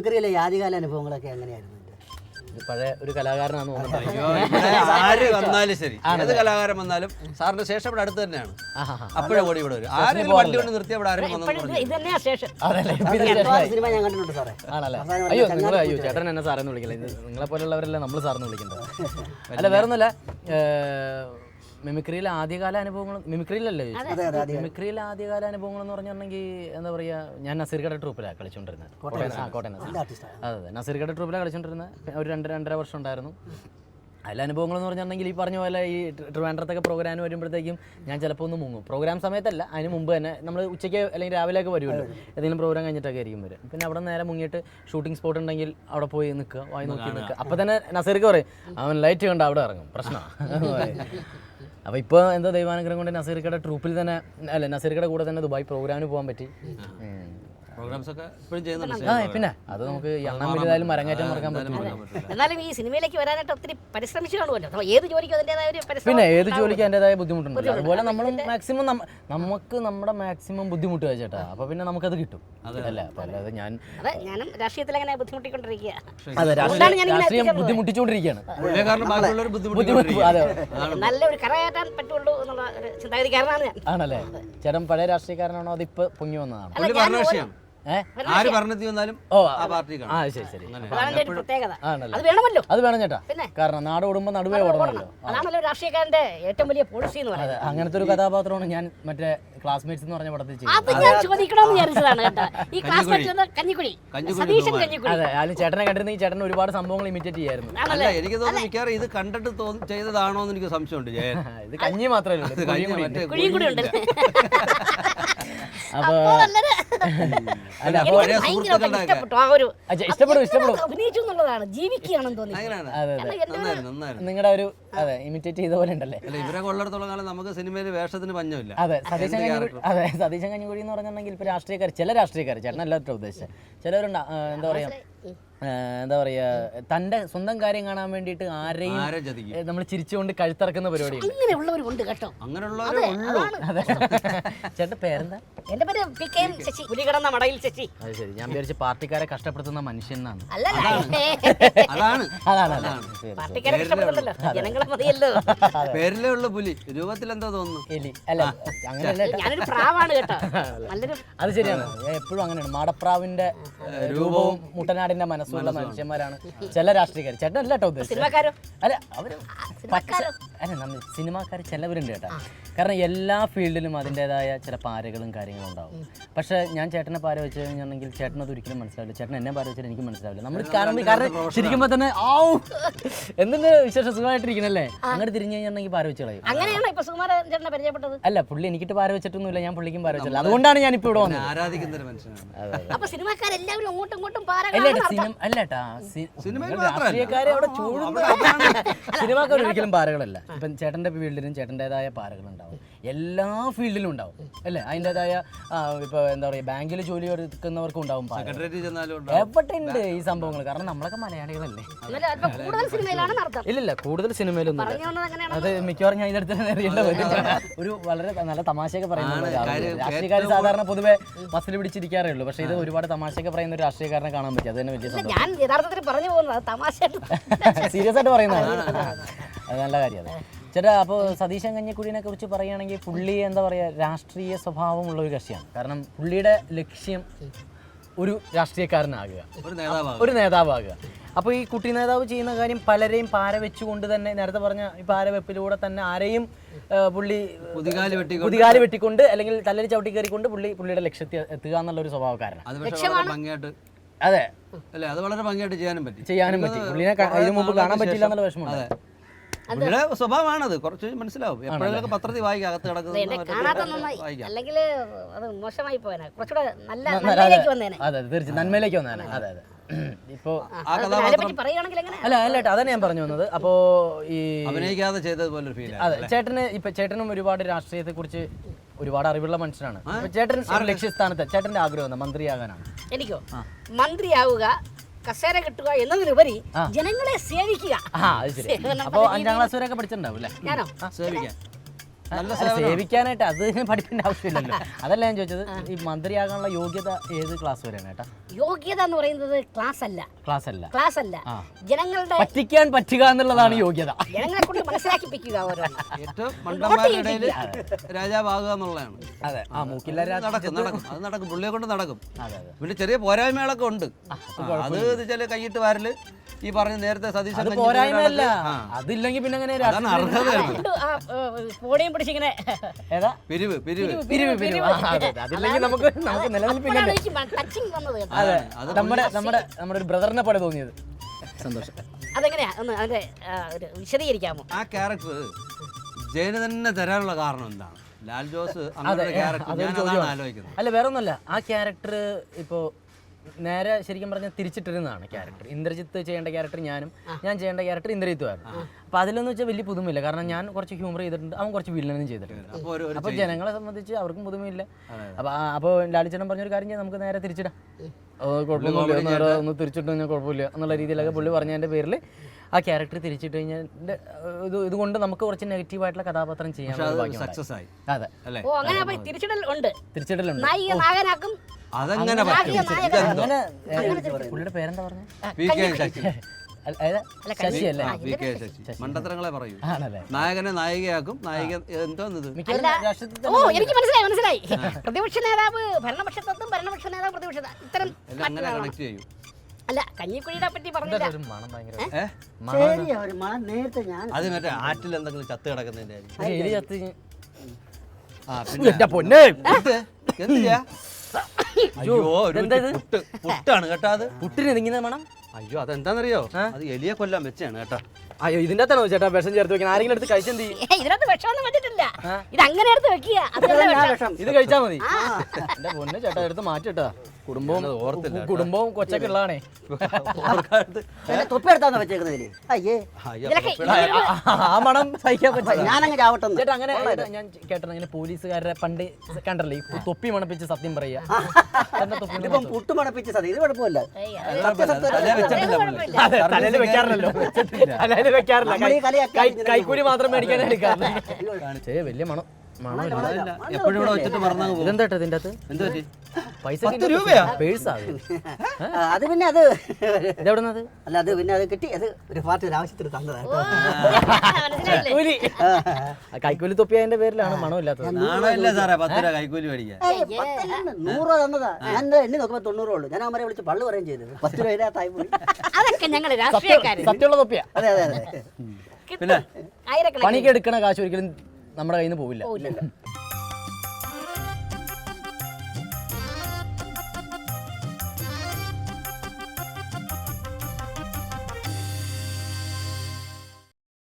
മിമിക്രിയിലെ ആദ്യകാല അനുഭവങ്ങളൊക്കെ എങ്ങനെയായിരുന്നു? പഴയ ഒരു കലാകാരനാണെന്ന് തോന്നുന്നു. ആര് വന്നാലും ശരി, ഏത് കലാകാരൻ വന്നാലും സാറിന്റെ ശേഷം ഇവിടെ അടുത്ത് തന്നെയാണ്. അപ്പോഴേ ഓടി ഇവിടെ വരും. ആരെങ്കിലും വണ്ടി കൊണ്ട് നിർത്തി അവിടെ ആരും സിനിമ ഞാൻ കണ്ടിട്ടുണ്ട് സാറേ. ആണല്ലേ? അയ്യോ ചേട്ടൻ എന്നെ സാറെന്ന് വിളിക്കില്ല. നിങ്ങളെ പോലുള്ളവരല്ലേ നമ്മൾ സാറിന് വിളിക്കേണ്ടത്. അല്ല വേറൊന്നുമല്ല, മിമിക്രിയിലെ ആദ്യകാല അനുഭവങ്ങൾ, മിമിക്രിയിലല്ലേ മിമിക്രിയിലെ ആദ്യകാല അനുഭവങ്ങൾ എന്ന് പറഞ്ഞിട്ടുണ്ടെങ്കിൽ എന്താ പറയുക, ഞാൻ നസീർഗഡ് ട്രൂപ്പിലാണ് കളിച്ചുകൊണ്ടിരുന്നത്. കോട്ടയം അതെ നസീർഗഡ് ട്രൂപ്പിലാണ് കളിച്ചുകൊണ്ടിരുന്നത്. ഒരു 2-2.5 വർഷം ഉണ്ടായിരുന്നു. അതിലെ അനുഭവങ്ങൾ എന്ന് പറഞ്ഞിട്ടുണ്ടെങ്കിൽ ഈ പറഞ്ഞ പോലെ ഈ ട്രിവാൻഡ്രത്തൊക്കെ പ്രോഗ്രാം വരുമ്പോഴത്തേക്കും ഞാൻ ചിലപ്പോൾ ഒന്ന് മുങ്ങും. പ്രോഗ്രാം സമയത്തല്ല, അതിന് മുമ്പ് തന്നെ നമ്മൾ ഉച്ചയ്ക്ക് അല്ലെങ്കിൽ രാവിലെയൊക്കെ വരുമല്ലോ, ഏതെങ്കിലും പ്രോഗ്രാം കഴിഞ്ഞിട്ടൊക്കെ ആയിരിക്കും വരും. പിന്നെ അവിടെ നേരെ മുങ്ങിയിട്ട് ഷൂട്ടിംഗ് സ്പോട്ട് ഉണ്ടെങ്കിൽ അവിടെ പോയി നിൽക്കുക, വായി നോക്കി നിൽക്കുക. അപ്പം തന്നെ നസീർക്ക് പറയും, അവൻ ലൈറ്റ് കണ്ട് അവിടെ ഇറങ്ങും, പ്രശ്നമാണ്. അപ്പോൾ ഇപ്പോൾ എന്തോ ദൈവാനുഗ്രഹം കൊണ്ട് നസീർക്കയുടെ ട്രൂപ്പിൽ തന്നെ, അല്ല നസീർക്കയുടെ കൂടെ തന്നെ ദുബായ് പ്രോഗ്രാമിന് പോകാൻ പറ്റി. പിന്നെ അത് നമുക്ക് എണ്ണം വലുതായാലും മരങ്ങേറ്റം മറക്കാൻ പറ്റും. എന്നാലും ഈ സിനിമയിലേക്ക് വരാനായിട്ട് ഒത്തിരി പരിശ്രമിച്ചു കാണുമല്ലോ. ഏത് ജോലിക്കും അതിൻ്റെതായ ഒരു പിന്നെ ഏത് ജോലിക്കും അതിൻ്റെതായ ബുദ്ധിമുട്ടുണ്ട്. അതുപോലെ നമ്മളും മാക്സിമം നമുക്ക് നമ്മുടെ മാക്സിമം ബുദ്ധിമുട്ട് ചേട്ടാ, അപ്പൊ പിന്നെ നമുക്കത് കിട്ടും. അല്ല അപ്പൊ അല്ലാതെ ഞാനും രാഷ്ട്രീയത്തിൽ അങ്ങനെ ബുദ്ധിമുട്ടിക്കൊണ്ടിരിക്കുക. അതെ, രാഷ്ട്രീയം ബുദ്ധിമുട്ടിച്ചുകൊണ്ടിരിക്കുകയാണ്. നല്ലൊരു കരകയറ്റാൻ പറ്റുള്ളൂ എന്നുള്ള ഒരു ചിന്താഗതിക്കാരനാണ് ഞാൻ. ആണല്ലേ? ചേട്ടൻ പഴയ രാഷ്ട്രീയക്കാരനാണോ അതിപ്പോ പൊങ്ങി വന്നതാണ്? ആര് ഭരണത്തിൽ വന്നാലും ശരി. അത് വേണം ചേട്ടാ, കാരണം നാട് ഓടുമ്പോ നടുവേ ഓടണമല്ലോ. അതാണല്ലോ രാഷ്ട്രീയക്കാരന്റെ ഏറ്റവും വലിയ പോളിസി എന്ന് പറയുന്നത്. അങ്ങനത്തെ ഒരു കഥാപാത്രമാണ് ഞാൻ മറ്റേ ക്ലാസ്മേറ്റ്സ് എന്ന് പറഞ്ഞ പടത്തിൽ ചെയ്തത്. ഞാൻ ചോദിക്കണമെന്ന് വിചാരിച്ചതാണ് കേട്ടോ. ഈ ക്ലാസ്മേറ്റ്സ് കഞ്ഞിക്കുഴി, സതീശൻ കഞ്ഞിക്കുഴി. അതെ, അതിന് ചേട്ടനെ കണ്ടിരുന്ന ഈ ചേട്ടൻ ഒരുപാട് സംഭവങ്ങൾ ഇമിറ്റേറ്റ് ചെയ്യായിരുന്നു. എനിക്ക് തോന്നുന്നു മിക്കവാറും ഇത് കണ്ടിട്ട് ചെയ്തതാണോ എന്ന് എനിക്ക് സംശയമുണ്ട്. ഇത് കഞ്ഞി മാത്രമേ കുഴിയും കൂടി ഉണ്ട്. അപ്പൊ അഭിനയിച്ചു എന്നുള്ളതാണ്, ജീവിക്കുകയാണെന്ന് തോന്നി. നിങ്ങളുടെ ഒരു ഇമിറ്റേറ്റ് ചെയ്ത പോലെ ഉണ്ടല്ലേ. ഇവരെ കൊള്ളിടത്തോളം കാലം നമുക്ക് സിനിമയിൽ വേഷത്തിന് പഞ്ഞമില്ല. അതെ, സതീശൻ കഞ്ഞിക്കുഴി എന്ന് പറഞ്ഞിട്ടുണ്ടെങ്കിൽ ഇപ്പൊ രാഷ്ട്രീയക്കാർ, ചില രാഷ്ട്രീയക്കാർ, ചേട്ടൻ എല്ലാവരും ഉദ്ദേശിച്ചത് ചിലവരുണ്ട്, എന്താ പറയാ തന്റെ സ്വന്തം കാര്യം കാണാൻ വേണ്ടിയിട്ട് ആരെയും നമ്മൾ ചിരിച്ചുകൊണ്ട് കഴുത്തിറക്കുന്ന പരിപാടിയാണ്. അങ്ങനെയുള്ളവരുണ്ട് കേട്ടോ. അതെ. ചേട്ടൻ പേരെന്താ? എന്റെ പേര് PKM ശശി, പുലികടന്ന മടയിൽ ശശി. അത് ശരി, ഞാൻ വിചാരിച്ചു പാർട്ടിക്കാരെ കഷ്ടപ്പെടുത്തുന്ന മനുഷ്യനാണ്. പാർട്ടിക്കാരെ കഷ്ടപ്പെടുന്നല്ലോ, ജനങ്ങളെ മതിയല്ലോ. പേരിലേ ഉള്ള പുലി, രൂപത്തിൽ എന്താ തോന്നുന്നു എലി. അല്ല അങ്ങനെയല്ല, ഞാനൊരു പ്രാവാണ് കേട്ടോ. നല്ലൊരു, അത് ശരിയാണ്, എപ്പോഴും അങ്ങനെയാണ്. മാടപ്രാവിന്റെ രൂപവും മുട്ടനാടിന്റെ മനസ്സുള്ള മനുഷ്യന്മാരാണ് ചില രാഷ്ട്രീയക്കാർ. ചേട്ടൻ അല്ല കേട്ടോ ഉദ്ദേശിച്ചത്. അല്ല അവര് അല്ല സിനിമാക്കാർ ചിലവരുണ്ട് കേട്ടോ. കാരണം എല്ലാ ഫീൽഡിലും അതിൻ്റെതായ ചില പാരകളും കാര്യങ്ങളും ഉണ്ടാവും. പക്ഷെ ഞാൻ ചേട്ടനെ പാര വെച്ച് കഴിഞ്ഞിട്ടുണ്ടെങ്കിൽ ചേട്ടനത് ഒരിക്കലും മനസ്സിലാവില്ല, ചേട്ടൻ എന്നെ പാര വെച്ചാൽ എനിക്ക് മനസ്സിലാവില്ല. നമ്മൾ കാരണം ശരിക്കുമ്പോൾ തന്നെ എന്തിന്റെ വിശേഷം സുഖമായിട്ടിരിക്കണല്ലേ, അങ്ങോട്ട് തിരിഞ്ഞു കഴിഞ്ഞിട്ടുണ്ടെങ്കിൽ പാര വെച്ച് കളയും. അങ്ങനെയാണോ ഇപ്പൊ സുകുമാരൻ ചേട്ടനെ പരിചയപ്പെട്ടത്? അല്ല, പുള്ളി എനിക്കിട്ട് പാര വെച്ചിട്ടൊന്നുമില്ല, ഞാൻ പുള്ളിക്കും പാര വെച്ചില്ല. അതുകൊണ്ടാണ് ഞാൻ ഇപ്പൊ ഇവിടെ വന്നത്. ആരാധിക്കുന്ന ഒരു മനുഷ്യനാണ്. അപ്പൊ സിനിമാക്കാരെല്ലാവരും അങ്ങോട്ടും ഇങ്ങോട്ടും രാഷ്ട്രീയക്കാരെ അവിടെ സിനിമാക്കാർ ഒരിക്കലും പാരകളല്ല. ഇപ്പം ചേട്ടന്റെ ഫീൽഡിലും ചേട്ടൻ്റെതായ പാരകളുണ്ടാവും, എല്ലാ ഫീൽഡിലും ഉണ്ടാവും അല്ലേ. അതിൻ്റെതായ ഇപ്പൊ എന്താ പറയുക, ബാങ്കിൽ ജോലി എടുക്കുന്നവർക്കും ഉണ്ടാവും, എവിടെ ഉണ്ട് ഈ സംഭവങ്ങൾ. കാരണം നമ്മളൊക്കെ മലയാളികളല്ലേ. ഇല്ലില്ല, കൂടുതൽ സിനിമയിലൊന്നും. അത് മിക്കവാറും ഞാൻ ഇതെടുത്ത് അറിയേണ്ട ഒരു വളരെ നല്ല തമാശയൊക്കെ പറയുന്നത്. രാഷ്ട്രീയക്കാർ സാധാരണ പൊതുവെ മസിൽ പിടിച്ചിരിക്കാറേ ഉള്ളൂ, പക്ഷേ ഇത് ഒരുപാട് തമാശയൊക്കെ പറയുന്ന ഒരു രാഷ്ട്രീയക്കാരനെ കാണാൻ പറ്റും. അത് തന്നെ വലിയ സംഭവം. സീരിയസ് ആയിട്ട് പറയുന്നതാണ്, അത് നല്ല കാര്യമാണ് ചേട്ടാ. അപ്പോൾ സതീശൻ കഞ്ഞിക്കുഴിനെ കുറിച്ച് പറയുകയാണെങ്കിൽ പുള്ളി എന്താ പറയുക, രാഷ്ട്രീയ സ്വഭാവമുള്ള ഒരു കക്ഷിയാണ്. കാരണം പുള്ളിയുടെ ലക്ഷ്യം ഒരു രാഷ്ട്രീയക്കാരനാകുക, ഒരു നേതാവാകുക. അപ്പോൾ ഈ കുട്ടി നേതാവ് ചെയ്യുന്ന കാര്യം പലരെയും പാര വെച്ചുകൊണ്ട് തന്നെ, നേരത്തെ പറഞ്ഞ ഈ പാര വെപ്പിലൂടെ തന്നെ ആരെയും പുള്ളി കുതികാല് വെട്ടിക്കൊണ്ട് അല്ലെങ്കിൽ തലയിൽ ചവിട്ടി കയറിക്കൊണ്ട് പുള്ളിയുടെ ലക്ഷ്യത്തിൽ എത്തുക എന്നുള്ള ഒരു സ്വഭാവക്കാരനാണ്. അതെ, അത് വളരെ ഭംഗിയായിട്ട് ചെയ്യാനും പറ്റി. പുള്ളിനെ ഇതിനു മുമ്പ് കാണാൻ പറ്റില്ല എന്നുള്ള വിഷമമുണ്ട്. പുള്ളിയുടെ സ്വഭാവമാണത്, കുറച്ച് മനസ്സിലാവും. എപ്പോഴെങ്കിലും പത്രത്തിൽ വായിക്കാം, അകത്ത് അല്ലെങ്കിൽ അത് മോശമായി പോയനെ, കുറച്ചുകൂടെ നന്മയിലേക്ക് വന്നേനെ. അതെ, തീർച്ചയായും നന്മയിലേക്ക് വന്നേനെ. അതെ അതെ. ഇപ്പോ അല്ല അതാണ് ഞാൻ പറഞ്ഞു വന്നത്. അപ്പോ ഈ അഭിനയിക്കാതെ ചെയ്തതുപോലെ ഫീൽ. അതെ, ചേട്ടനും ഒരുപാട് രാഷ്ട്രീയത്തെ കുറിച്ച് ഒരുപാട് അറിവുള്ള മനുഷ്യനാണ്. ചേട്ടൻ ലക്ഷ്യസ്ഥാനത്ത് ചേട്ടന്റെ ആഗ്രഹം മന്ത്രിയാകാനാണ്. എനിക്കോ മന്ത്രിയാവുക, കസേര കിട്ടുക എന്നതിലുപരി ജനങ്ങളെ സേവിക്കുക. അപ്പൊ 5ാം ക്ലാസ് വരെയൊക്കെ പഠിച്ചിട്ടുണ്ടാവും അല്ലേ? ഞാനോ? നല്ല സേവിക്കാനായിട്ട് അത് പഠിപ്പിന്റെ ആവശ്യമില്ലല്ലോ. അതല്ല ഞാൻ ചോദിച്ചത്, ഈ മന്ത്രിയാകാനുള്ള യോഗ്യത ഏത് ക്ലാസ് വരെയാണ് ഏട്ടാ? യോഗ്യത എന്ന് പറയുന്നത് ക്ലാസ് അല്ല, ക്ലാസ് അല്ല, ജനങ്ങളുടെ പറ്റിക്കാൻ പറ്റുക എന്നുള്ളതാണ് യോഗ്യത. ജനങ്ങളെ കൊണ്ട് മനസ്സിലാക്കിപ്പിക്കുക ഓരോന്ന്. ഏറ്റവും മണ്ടന്മാരുടെ ഇടയിൽ രാജാവാകുക എന്നുള്ളതാണ്. അതെ, ആ മൂക്കില്ല നടക്കും അത് നടക്കും, പുള്ളിയെ കൊണ്ട് നടക്കും. പിന്നെ ചെറിയ പോരായ്മകളൊക്കെ ഉണ്ട്. അത് വെച്ചാൽ കൈയിട്ട് വാരല്, ഈ പറഞ്ഞ നേരത്തെ സതീശൻ പോരായ്മയല്ല, അതില്ലെങ്കിൽ പിന്നെ അങ്ങനെ പോടിയും പിടിച്ചിങ്ങനെ ഏതാ പിരിവ് അതില്ലെങ്കിൽ നമുക്ക് നിലനിൽപ്പില്ല. ടച്ചിങ് വന്നത് അതെ, നമ്മുടെ ഒരു ബ്രദറിനെ പോലെ തോന്നിയത്. സന്തോഷം. അതെങ്ങനെയാ ഒന്ന് അതിന്റെ വിശദീകരിക്കാമോ? ആ ക്യാരക്ടർ ജയന് തന്നെ തരാനുള്ള കാരണം എന്താണ്? ലാൽ ജോസ് അങ്ങനെ ക്യാരക്ടർ ആലോചിക്കുന്നത് അല്ല, വേറെ ഒന്നുമല്ല. ആ ക്യാരക്ടർ ഇപ്പോ നേരെ ശരിക്കും പറഞ്ഞാൽ തിരിച്ചിട്ടിരുന്നതാണ് ക്യാരക്ടർ. ഇന്ദ്രജിത്ത് ചെയ്യേണ്ട ക്യാരക്ടർ ഞാനും, ഞാൻ ചെയ്യേണ്ട ക്യാരക്ടർ ഇന്ദ്രജിത്തുമായിരുന്നു. അപ്പൊ അതിലെന്ന് വെച്ചാൽ വലിയ പുതുമയില്ല. കാരണം ഞാൻ കുറച്ച് ഹ്യൂമർ ചെയ്തിട്ടുണ്ട്, അവൻ കുറച്ച് വില്ലനും ചെയ്തിട്ടുണ്ട്. അപ്പൊ ജനങ്ങളെ സംബന്ധിച്ച് അവർക്കും പുതുമയില്ല. അപ്പോൾ ലാലിച്ചേട്ടൻ പറഞ്ഞൊരു കാര്യം ചെയ്യാം, നമുക്ക് നേരെ തിരിച്ചിടാം, കുഴപ്പമൊന്നുമില്ല, ഒന്ന് തിരിച്ചിട്ട് കഴിഞ്ഞാൽ കുഴപ്പമില്ല എന്നുള്ള രീതിയിലൊക്കെ പുള്ളി പറഞ്ഞതിന്റെ പേരിൽ ആ ക്യാരക്ടർ തിരിച്ചിട്ട് കഴിഞ്ഞാൽ ഇതുകൊണ്ട് നമുക്ക് കുറച്ച് നെഗറ്റീവായിട്ടുള്ള കഥാപാത്രം ചെയ്യാൻ സക്സസ് ആയി. അതെ, തിരിച്ചിടലുണ്ട്. തിരിച്ചിടലുണ്ട്. അതെങ്ങനെ പുള്ളിയുടെ പേരെന്താ പറഞ്ഞത്? ശശി അല്ലേ? മണ്ടത്തരങ്ങളെ പറയൂ. നായകനെ നായികയാക്കും, നായിക എന്തോന്നത്? എനിക്ക് മനസ്സിലായി. പ്രതിപക്ഷ നേതാവ് ഭരണപക്ഷത്തും ഭരണപക്ഷ നേതാവ് പ്രതിപക്ഷ ഇത്തരം അങ്ങനെ കണക്ട് ചെയ്യും. അല്ല, കഞ്ഞിക്കുഴിയെ പറ്റി പറഞ്ഞില്ല. നേരത്തെ ഞാൻ അത് മറ്റേ ആറ്റിൽ എന്തെങ്കിലും ചത്ത് കിടക്കുന്നതിന്റെ പുട്ടാണ് കേട്ടോ. അത് പുട്ടിന് ഇങ്ങനെ മണം. അയ്യോ, അതെന്താന്നറിയോ? അത് എലിയെ കൊല്ലാൻ വെച്ചാണ് കേട്ടോ. അയ്യോ, ഇതിന്റെ അകത്താണോ ചേട്ടാ വിഷം ചേർത്ത് വെക്കാൻ? ആരെങ്കിലും എടുത്ത് കഴിച്ചെന്ത് ചെയ്യും? ഇതിനകത്ത് വിഷമൊന്നും വെച്ചിട്ടില്ല, ഇത് അങ്ങനെ എടുത്ത് വെക്കുക. ഇത് കഴിച്ചാ മതി. എന്റെ പൊന്നെ ചേട്ടാ, എടുത്ത് മാറ്റിട്ടാ. കുടുംബവും കൊച്ചൊക്കെ ഉള്ളതാണേ. തൊപ്പി എടുത്താന്ന് വെച്ചേക്കുന്നതില്. അയ്യേ, ആ മണം സഹിക്കാൻ പറ്റില്ല. ഞാനങ്ങ് ചാവട്ടെ ചേട്ടാ. അങ്ങനെ ഞാൻ കേട്ടോ, ഇങ്ങനെ പോലീസുകാരുടെ പണ്ട് കണ്ടല്ലേ ഈ തൊപ്പി മണപ്പിച്ച് സത്യം പറയാ. ഇതിപ്പം പുട്ട് മണപ്പിച്ച് സത്യം, ഇത് കുഴപ്പമില്ല. തലയിൽ വെക്കാറില്ലല്ലോ, തലയിൽ വെക്കാറില്ല. കൈക്കൂലി മാത്രം മേടിക്കാൻ എടുക്കാറില്ല. വലിയ മണം. എപ്പോഴും ഇവിടെ വെച്ചിട്ട് മറന്നു. ഇതെന്താ ഇതിന്റെ അകത്ത്? എന്ത് പറ്റി? പൈസ 10 രൂപയാ? പേഴ്സാ അത് പിന്നെ അത് ഇതെവിടുന്നത്? അല്ല, അത് പിന്നെ അത് കിട്ടി, അത് ഒരു പാർട്ടി ഒരു ആവശ്യത്തിന് തന്നതാണ്. കൈക്കൂലി തൊപ്പി അതിന്റെ പേരിലാണ് മണമില്ലാത്തത്. നാണമില്ല സാറേ 10 രൂപ കൈക്കൂലി മേടിക്കാൻ. 100 രൂപ തന്നതാ. ഞാൻ എണ്ണി നോക്കുമ്പോ 90 ഉള്ളൂ. ഞാൻ അവരെ വിളിച്ച് പള്ളു പറയുകയും ചെയ്തത് 10 രൂപ ഇതിനകത്തായി പോയി. അതൊക്കെ ഞങ്ങള് രാഷ്ട്രീയക്കാര്. സത്യമുള്ള തൊപ്പിയാ. അതെ. പിന്നെ പണിക്ക് എടുക്കണ കാശ് ഒരിക്കലും നമ്മുടെ കയ്യിൽ നിന്ന് പോവില്ല.